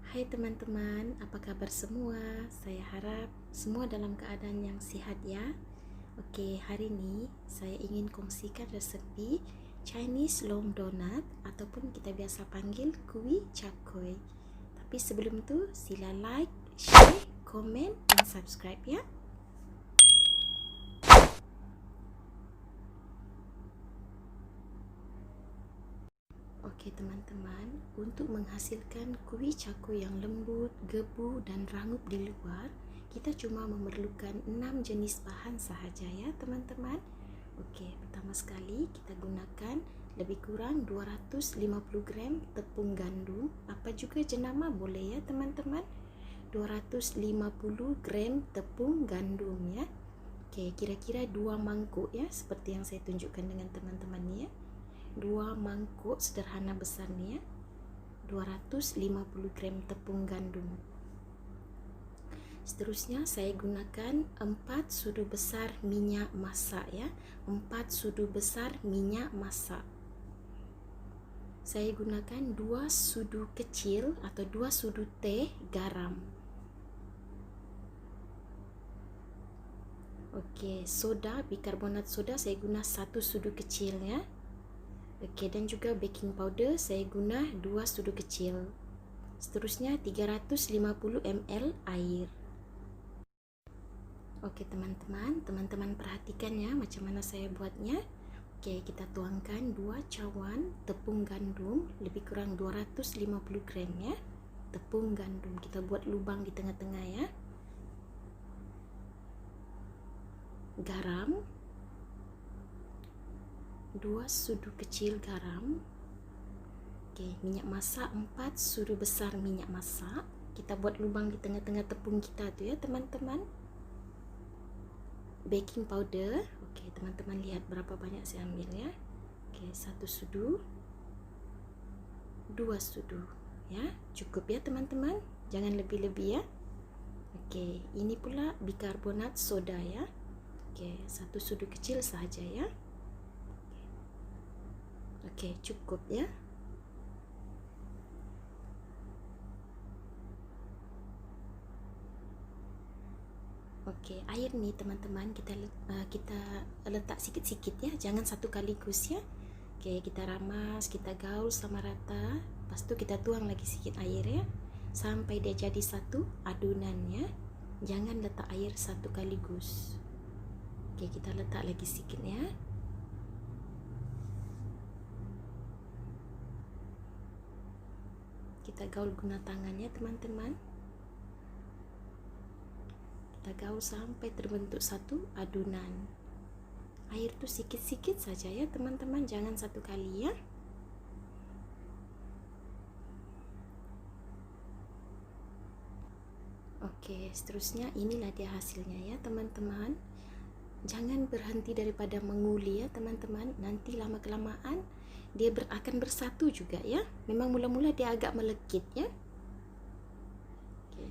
Hai teman-teman, apa kabar semua? Saya harap semua dalam keadaan yang sehat ya. Oke, hari ini saya ingin kongsikan resepi Chinese long donut ataupun kita biasa panggil kui cakoi. Tapi sebelum itu sila like, share, komen, dan subscribe ya. Oke teman-teman, untuk menghasilkan kui cakoi yang lembut, gebu, dan rangup di luar, kita cuma memerlukan 6 jenis bahan sahaja ya teman-teman. Oke, pertama sekali kita gunakan lebih kurang 250 gram tepung gandum, apa juga jenama boleh ya teman-teman. 250 gram tepung gandum ya. Oke, kira-kira 2 mangkuk ya, seperti yang saya tunjukkan dengan teman-teman ya. 2 mangkuk sederhana besar nih ya. 250 gram tepung gandum. Seterusnya saya gunakan 4 sudu besar minyak masak ya. 4 sudu besar minyak masak. Saya gunakan 2 sudu kecil atau 2 sudu teh garam. Oke, soda, bikarbonat soda saya guna 1 sudu kecil ya. Oke, dan juga baking powder saya guna 2 sudu kecil. Seterusnya 350 ml air. Oke teman-teman perhatikan ya macam mana saya buatnya. Oke, kita tuangkan 2 cawan tepung gandum lebih kurang 250 gram ya. Tepung gandum kita buat lubang di tengah-tengah ya. Garam 2 sudu kecil garam. Oke, minyak masak 4 sudu besar minyak masak. Kita buat lubang di tengah-tengah tepung kita tuh ya teman-teman. Baking powder. Oke, teman-teman lihat berapa banyak saya ambil ya. Oke, 1 sudu, 2 sudu ya. Cukup ya teman-teman, jangan lebih-lebih ya. Oke, ini pula bikarbonat soda ya. Oke, 1 sudu kecil saja ya. Oke, cukup ya. Oke, air nih teman-teman kita letak sikit-sikit ya, jangan satu kaligus ya. Oke, kita ramas, kita gaul sama rata. Lepas itu kita tuang lagi sedikit air ya, sampai dia jadi satu adunan ya. Jangan letak air satu kaligus. Oke, kita letak lagi sedikit ya. Kita gaul guna tangan ya teman-teman. Kita gaul sampai terbentuk satu adunan. Air tuh sikit-sikit saja ya teman-teman, jangan satu kali ya. Oke, seterusnya inilah dia hasilnya ya teman-teman. Jangan berhenti daripada menguli ya teman-teman, nanti lama-kelamaan dia akan bersatu juga ya. Memang mula-mula dia agak melekit ya. Oke.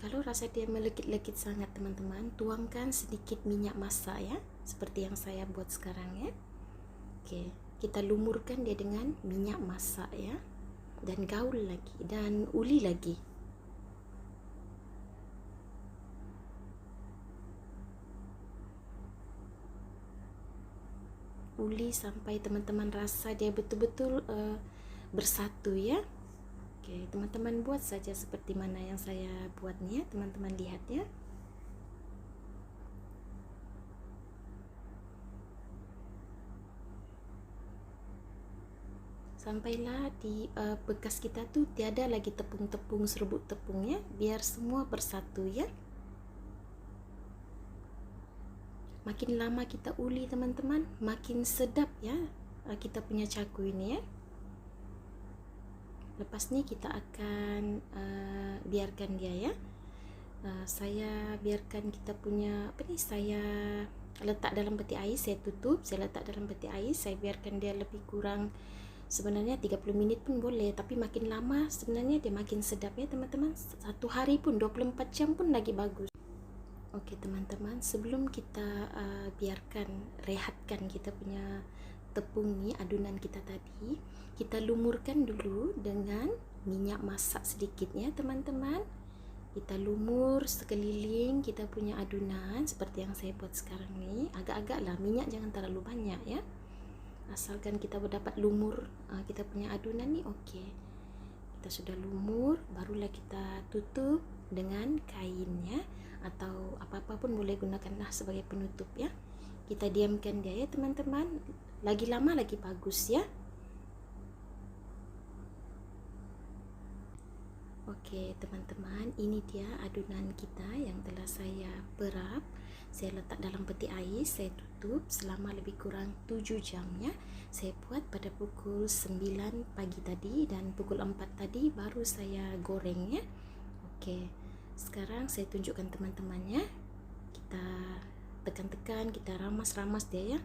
Kalau rasa dia melekit-lekit sangat teman-teman, tuangkan sedikit minyak masak ya, seperti yang saya buat sekarang ya. Oke, kita lumurkan dia dengan minyak masak ya, dan gaul lagi dan uli lagi. Uli sampai teman-teman rasa dia betul-betul bersatu ya. Oke, teman-teman buat saja seperti mana yang saya buat nih ya, teman-teman lihat ya. Sampailah di bekas kita tuh tiada lagi tepung-tepung, serbuk tepungnya, biar semua bersatu ya. Makin lama kita uli teman-teman, makin sedap ya kita punya cakui ini ya. Lepas ni kita akan biarkan dia ya. Saya biarkan kita punya saya letak dalam peti ais, saya tutup, saya letak dalam peti ais, saya biarkan dia lebih kurang sebenarnya 30 menit pun boleh, tapi makin lama sebenarnya dia makin sedap ya teman-teman. 1 hari pun 24 jam pun lagi bagus. Oke teman-teman, sebelum kita biarkan rehatkan kita punya tepung nih, adunan kita tadi, Kita lumurkan dulu dengan minyak masak sedikit ya teman-teman. Kita lumur sekeliling kita punya adunan seperti yang saya buat sekarang nih. Agak-agak lah, minyak jangan terlalu banyak ya. Asalkan kita dapat lumur kita punya adunan nih, oke. Kita sudah lumur, barulah kita tutup dengan kain ya, atau apa-apa pun boleh gunakanlah sebagai penutup ya. Kita diamkan dia ya teman-teman. Lagi lama lagi bagus ya. Oke teman-teman, ini dia adunan kita yang telah saya perap. Saya letak dalam peti ais, saya tutup selama lebih kurang 7 jam ya. Saya buat pada pukul 9 pagi tadi dan pukul 4 tadi baru saya goreng ya. Oke, sekarang saya tunjukkan teman-temannya. Kita tekan-tekan, kita ramas-ramas dia ya.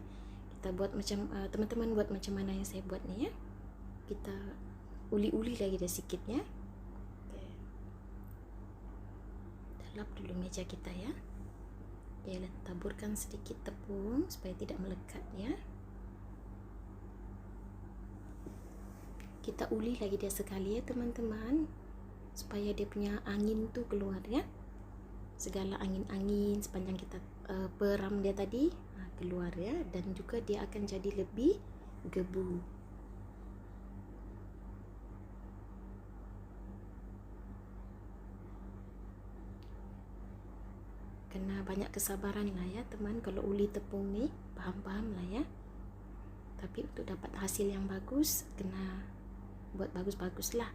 Kita buat macam teman-teman buat macam mana yang saya buat nih ya. Kita uli-uli lagi dia sedikit ya. Lap dulu meja kita ya. Oke, taburkan sedikit tepung supaya tidak melekat ya. Kita uli lagi dia sekali ya teman-teman, supaya dia punya angin tuh keluar ya. Segala angin-angin sepanjang kita peram dia tadi keluar ya, dan juga dia akan jadi lebih gebu. Kena banyak kesabaran lah ya teman, kalau uli tepung nih, paham-paham lah ya. Tapi untuk dapat hasil yang bagus, kena buat bagus-bagus lah.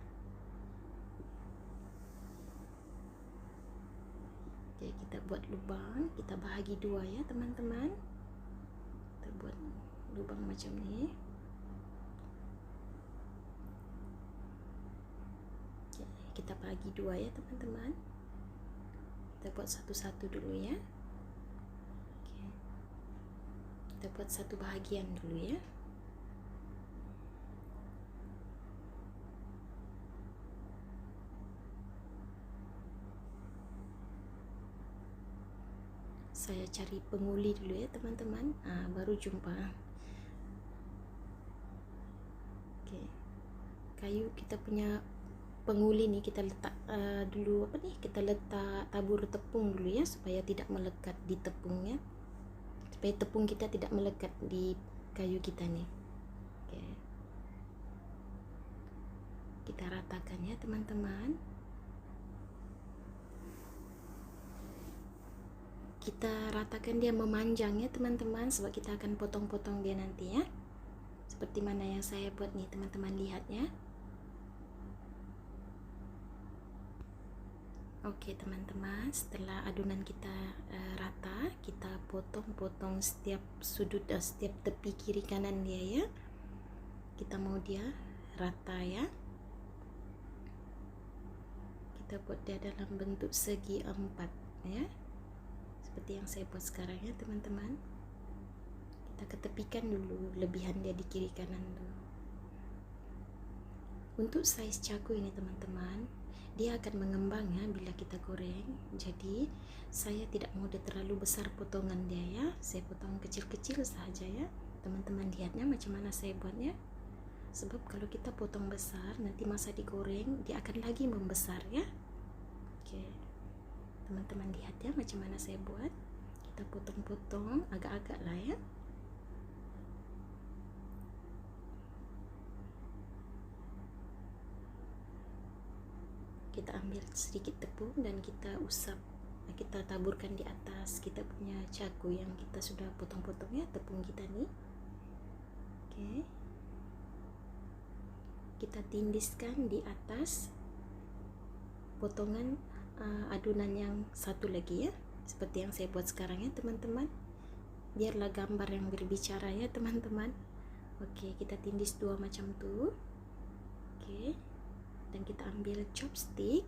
Jadi kita buat lubang, kita bahagi dua ya teman-teman. Kita buat lubang macam ni. Kita bahagi dua ya teman-teman. Kita buat satu-satu dulu ya. Oke. Kita buat satu bahagian dulu ya. Saya cari penguli dulu ya teman-teman. Baru jumpa. Oke. Kayu kita punya penguli nih kita letak dulu kita letak tabur tepung dulu ya, supaya tidak melekat di tepungnya, supaya tepung kita tidak melekat di kayu kita nih. Oke. Kita ratakan ya teman-teman. Kita ratakan dia memanjang ya teman-teman, sebab kita akan potong-potong dia nanti ya, seperti mana yang saya buat nih teman-teman, lihat ya. Oke teman-teman, setelah adunan kita rata, kita potong-potong setiap sudut, setiap tepi kiri kanan dia ya. Kita mau dia rata ya. Kita buat dia dalam bentuk segi 4 ya, seperti yang saya buat sekarang ya teman-teman. Kita ketepikan dulu lebihan dia di kiri kanan dulu. Untuk size caku ini teman-teman, dia akan mengembang ya bila kita goreng. Jadi saya tidak mau dia terlalu besar potongan dia ya, saya potong kecil-kecil saja ya. Teman-teman lihatnya macam mana saya buatnya, sebab kalau kita potong besar nanti masa digoreng dia akan lagi membesar ya. Oke, teman-teman lihat ya macam mana saya buat. Kita potong-potong agak-agak lah ya. Kita ambil sedikit tepung dan kita usap, kita taburkan di atas kita punya caku yang kita sudah potong-potong ya, tepung kita nih. Oke, kita tindiskan di atas potongan adunan yang satu lagi ya, seperti yang saya buat sekarang ya teman-teman, biarlah gambar yang berbicara ya teman-teman. Oke, kita tindis dua macam tuh. Oke, dan kita ambil chopstick,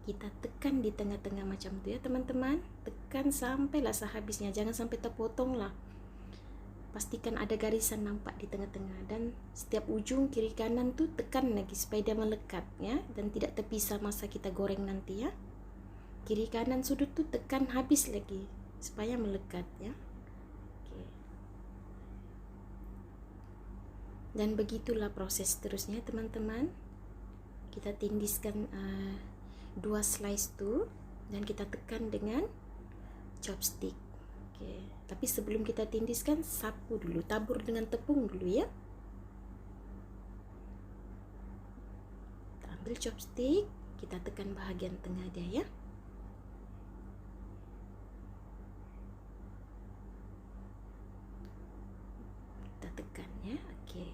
kita tekan di tengah-tengah macam itu ya teman-teman. Tekan sampailah sehabisnya, jangan sampai terpotong lah. Pastikan ada garisan nampak di tengah-tengah, dan setiap ujung kiri kanan tuh tekan lagi supaya dia melekat ya, dan tidak terpisah masa kita goreng nanti ya. Kiri kanan sudut tuh tekan habis lagi supaya melekat ya. Oke. Dan begitulah proses terusnya teman-teman. Kita tindiskan 2 slice tu dan kita tekan dengan chopstick. Okey, tapi sebelum kita tindiskan, sapu dulu, tabur dengan tepung dulu ya. Kita ambil chopstick, kita tekan bahagian tengah dia ya. Kita tekan ya. Okey,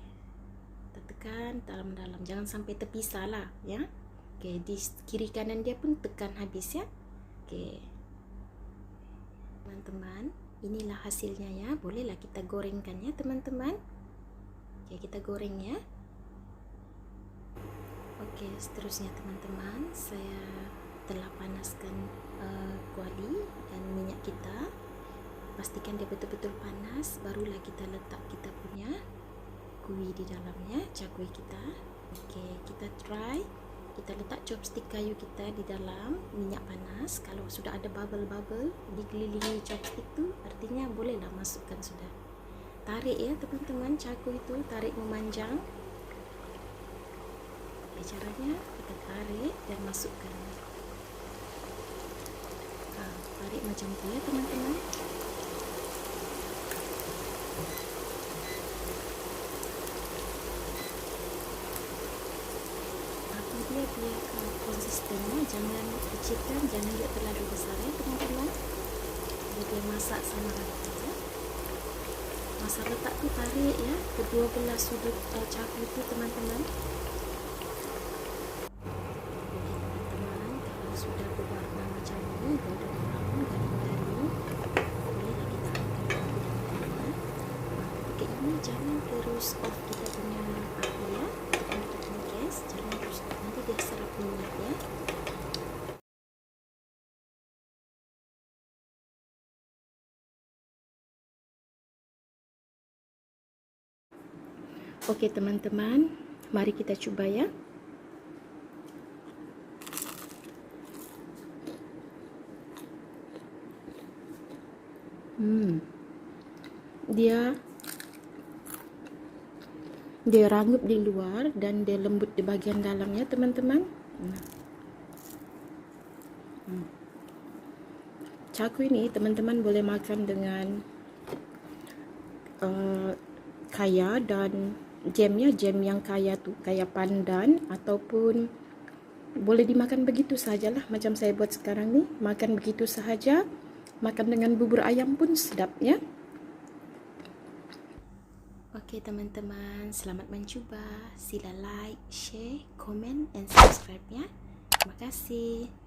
kita tekan dalam-dalam, jangan sampai terpisah lah ya. Okey, di kiri kanan dia pun tekan habis ya. Okey teman-teman, inilah hasilnya ya. Bolehlah kita gorengkan ya teman-teman. Okey, kita goreng ya. Okey, seterusnya teman-teman, saya telah panaskan kuali dan minyak kita. Pastikan dia betul-betul panas, barulah kita letak kita punya kuih di dalamnya, cakwe kita. Okey, kita try. Kita letak chopstick kayu kita di dalam minyak panas. Kalau sudah ada bubble-bubble dikelilingi chopstick tu, artinya bolehlah masukkan sudah. Tarik ya teman-teman, cakwe itu tarik memanjang. Caranya kita tarik dan masukkan. Tarik macam tu ya teman-teman. Dia konsistennya jangan kecilkan, jangan juga terlalu besar ya teman-teman. Dia masak sama rata ya. Masa letak tu tarik ya kedua belah sudut cakwe itu teman-teman. Okey teman-teman, kalau sudah berwarna macam ni, golden brown, garing-garing, bolehlah kita angkat teman-teman. Ketika ini jangan terus off kita punya api ya. Untuk gas jangan terus off, nanti dia serap minyak ya. Okey teman-teman, mari kita cuba ya. Dia rangup di luar dan dia lembut di bahagian dalamnya teman-teman. Cakwe ini teman-teman boleh makan dengan kaya dan jamnya, jam yang kaya tu, kaya pandan, ataupun boleh dimakan begitu sajalah macam saya buat sekarang ni, makan begitu sahaja. Makan dengan bubur ayam pun sedap ya. Okey teman-teman, selamat mencuba. Sila like, share, komen and subscribe ya. Terima kasih.